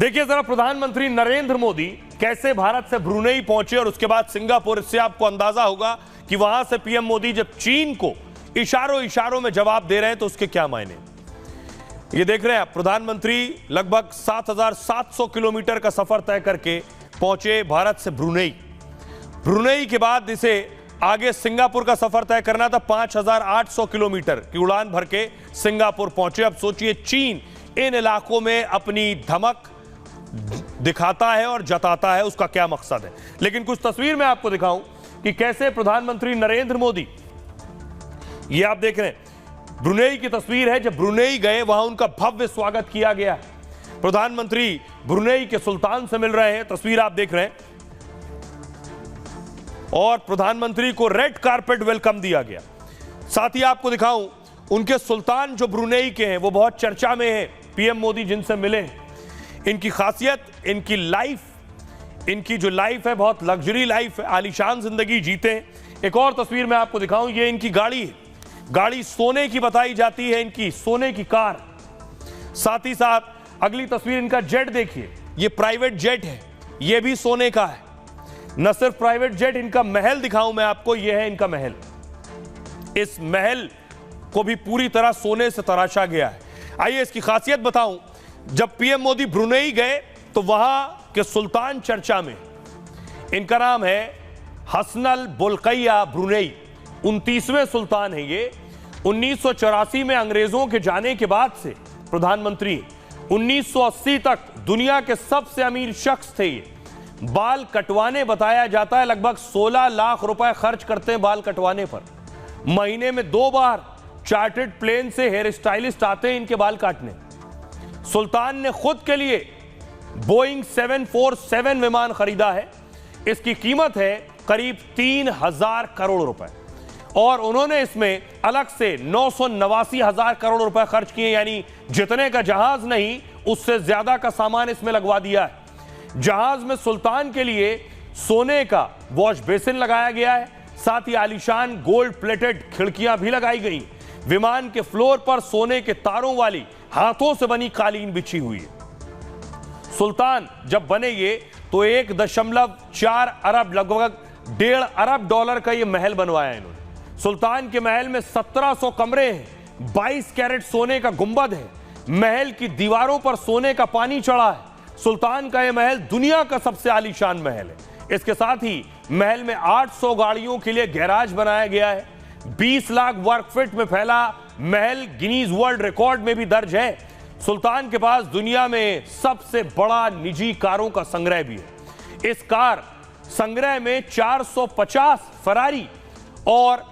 देखिए जरा प्रधानमंत्री नरेंद्र मोदी कैसे भारत से ब्रुनेई पहुंचे और उसके बाद सिंगापुर। इससे आपको अंदाजा होगा कि वहां से पीएम मोदी जब चीन को इशारों इशारों में जवाब दे रहे हैं तो उसके क्या मायने। ये देख रहे हैं आप, प्रधानमंत्री लगभग 7,700 किलोमीटर का सफर तय करके पहुंचे भारत से ब्रुनेई। ब्रुनेई के बाद इसे आगे सिंगापुर का सफर तय करना था। 5,800 किलोमीटर की उड़ान भर के सिंगापुर पहुंचे। अब सोचिए चीन इन इलाकों में अपनी धमक दिखाता है और जताता है, उसका क्या मकसद है। लेकिन कुछ तस्वीर मैं आपको दिखाऊं कि कैसे प्रधानमंत्री नरेंद्र मोदी, ये आप देख रहे हैं ब्रुनेई की तस्वीर है। जब ब्रुनेई गए वहां उनका भव्य स्वागत किया गया। प्रधानमंत्री ब्रुनेई के सुल्तान से मिल रहे हैं, तस्वीर आप देख रहे हैं, और प्रधानमंत्री को रेड कारपेट वेलकम दिया गया। साथ ही आपको दिखाऊं उनके सुल्तान जो ब्रुनेई के हैं वो बहुत चर्चा में है। पीएम मोदी जिनसे मिले, इनकी खासियत, इनकी लाइफ, इनकी जो लाइफ है बहुत लग्जरी लाइफ है, आलीशान जिंदगी जीते हैं। एक और तस्वीर मैं आपको दिखाऊं, ये इनकी गाड़ी है, गाड़ी सोने की बताई जाती है, इनकी सोने की कार। साथ ही साथ अगली तस्वीर इनका जेट देखिए, ये प्राइवेट जेट है, ये भी सोने का है। न सिर्फ प्राइवेट जेट, इनका महल दिखाऊं मैं आपको, यह है इनका महल। इस महल को भी पूरी तरह सोने से तराशा गया है। आइए इसकी खासियत बताऊं। जब पीएम मोदी ब्रुनेई गए तो वहां के सुल्तान चर्चा में, इनका नाम है हसनल बोल्किया ब्रुनेई, 29वें सुल्तान है ये। 1984 में अंग्रेजों के जाने के बाद से प्रधानमंत्री, 1980 तक दुनिया के सबसे अमीर शख्स थे ये। बाल कटवाने बताया जाता है लगभग 16 लाख रुपए खर्च करते हैं बाल कटवाने पर। महीने में 2 बार चार्टर्ड प्लेन से हेयर स्टाइलिस्ट आते हैं इनके बाल काटने। सुल्तान ने खुद के लिए बोइंग 747 विमान खरीदा है। इसकी कीमत है करीब 3,000 करोड़ रुपए, और उन्होंने इसमें अलग से 989,000 करोड़ रुपए खर्च किए, यानी जितने का जहाज नहीं उससे ज्यादा का सामान इसमें लगवा दिया है। जहाज में सुल्तान के लिए सोने का वॉश बेसिन लगाया गया है, साथ ही आलीशान गोल्ड प्लेटेड खिड़कियां भी लगाई गई। विमान के फ्लोर पर सोने के तारों वाली हाथों से बनी कालीन बिछी हुई है। सुल्तान जब बनेंगे तो 1.4 अरब, लगभग 1.5 अरब डॉलर का यह महल बनवाया इन्होंने। सुल्तान के महल में 1700 कमरे हैं, 22 कैरेट सोने का गुंबद है, महल की दीवारों पर सोने का पानी चढ़ा है। सुल्तान का यह महल दुनिया का सबसे आलीशान महल है। इसके साथ ही महल में 800 गाड़ियों के लिए गैराज बनाया गया है। 20 लाख वर्ग फीट में फैला महल गिनीज वर्ल्ड रिकॉर्ड में भी दर्ज है। सुल्तान के पास दुनिया में सबसे बड़ा निजी कारों का संग्रह भी है। इस कार संग्रह में 450 फरारी और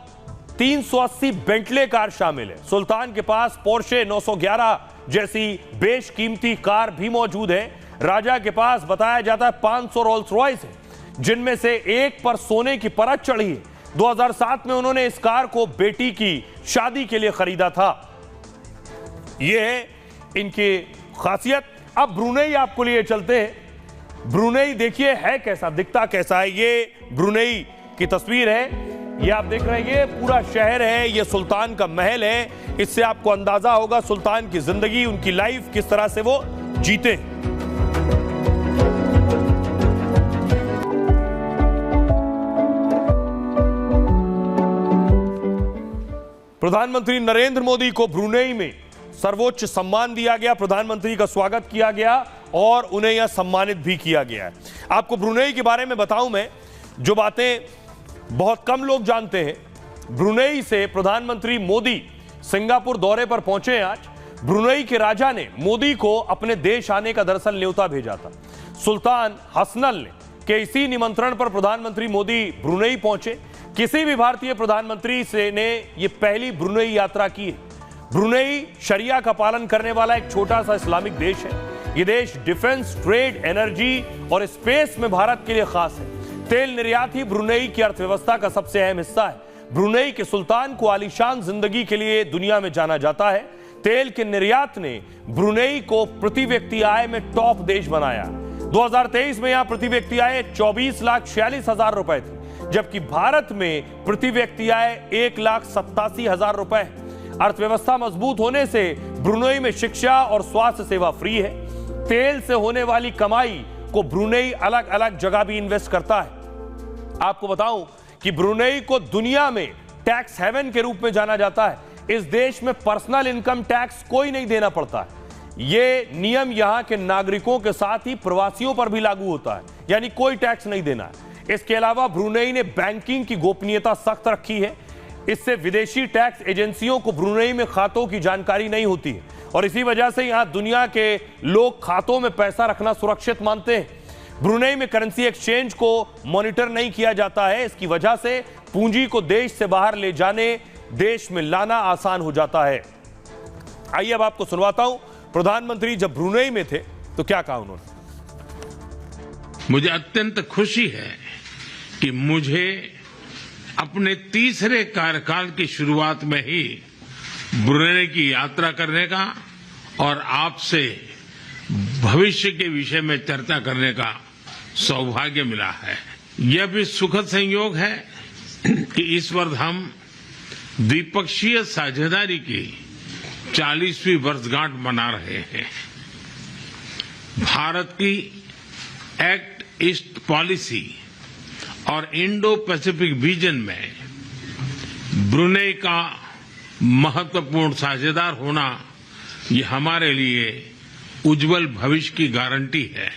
380 बेंटले कार शामिल है। सुल्तान के पास पोर्शे 911 जैसी बेशकीमती कार भी मौजूद है। राजा के पास बताया जाता है 500 रोल्स रॉयस है, जिनमें से एक पर सोने की परत चढ़ी है। 2007 में उन्होंने इस कार को बेटी की शादी के लिए खरीदा था। यह है इनकी खासियत। अब ब्रुनेई आपको लिए चलते हैं। ब्रुनेई देखिए है कैसा, दिखता कैसा है। ये ब्रुनेई की तस्वीर है, ये आप देख रहे हैं, ये पूरा शहर है, ये सुल्तान का महल है। इससे आपको अंदाजा होगा सुल्तान की जिंदगी, उनकी लाइफ किस तरह से वो जीते। प्रधानमंत्री नरेंद्र मोदी को ब्रुनेई में सर्वोच्च सम्मान दिया गया, प्रधानमंत्री का स्वागत किया गया और उन्हें यह सम्मानित भी किया गया है। आपको ब्रुनेई के बारे में बताऊं मैं, जो बातें बहुत कम लोग जानते हैं। ब्रुनेई से प्रधानमंत्री मोदी सिंगापुर दौरे पर पहुंचे हैं आज। ब्रुनेई के राजा ने मोदी को अपने देश आने का दरअसल न्योता भेजा था। सुल्तान हसनल ने के इसी निमंत्रण पर प्रधानमंत्री मोदी ब्रुनेई पहुंचे। किसी भी भारतीय प्रधानमंत्री से ने यह पहली ब्रुनेई यात्रा की है। ब्रुनेई शरिया का पालन करने वाला एक छोटा सा इस्लामिक देश है। यह देश डिफेंस, ट्रेड, एनर्जी और स्पेस में भारत के लिए खास है। तेल निर्यात ही ब्रुनेई की अर्थव्यवस्था का सबसे अहम हिस्सा है। ब्रुनेई के सुल्तान को आलीशान जिंदगी के लिए दुनिया में जाना जाता है। तेल के निर्यात ने ब्रुनेई को प्रति व्यक्ति आय में टॉप देश बनाया। 2023 में यहां प्रति व्यक्ति आय 24,46,000 रुपए थी, जबकि भारत में प्रति व्यक्ति आय 1,87,000 रुपए है। अर्थव्यवस्था मजबूत होने से ब्रुनेई में शिक्षा और स्वास्थ्य सेवा फ्री है। तेल से होने वाली कमाई को ब्रुनेई अलग अलग जगह भी इन्वेस्ट करता है। आपको बताऊं कि ब्रुनेई को दुनिया में टैक्स हेवन के रूप में जाना जाता है। इस देश में पर्सनल इनकम टैक्स कोई नहीं देना पड़ता है। यह नियम यहां के नागरिकों के साथ ही प्रवासियों पर भी लागू होता है, यानी कोई टैक्स नहीं देना है। इसके अलावा ब्रुनेई ने बैंकिंग की गोपनीयता सख्त रखी है। इससे विदेशी टैक्स एजेंसियों को ब्रुनेई में खातों की जानकारी नहीं होती है और इसी वजह से यहां दुनिया के लोग खातों में पैसा रखना सुरक्षित मानते हैं। ब्रुनेई में करेंसी एक्सचेंज को मॉनिटर नहीं किया जाता है। इसकी वजह से पूंजी को देश से बाहर ले जाने, देश में लाना आसान हो जाता है। आइए अब आपको सुनवाता हूं प्रधानमंत्री जब ब्रुनेई में थे तो क्या कहा उन्होंने। मुझे अत्यंत खुशी है कि मुझे अपने तीसरे कार्यकाल की शुरुआत में ही ब्रुनेई की यात्रा करने का और आपसे भविष्य के विषय में चर्चा करने का सौभाग्य मिला है। यह भी सुखद संयोग है कि इस वर्ष हम द्विपक्षीय साझेदारी की 40वीं वर्षगांठ मना रहे हैं। भारत की एक्ट ईस्ट पॉलिसी और इंडो पैसिफिक विजन में ब्रुनेई का महत्वपूर्ण साझेदार होना, ये हमारे लिए उज्जवल भविष्य की गारंटी है।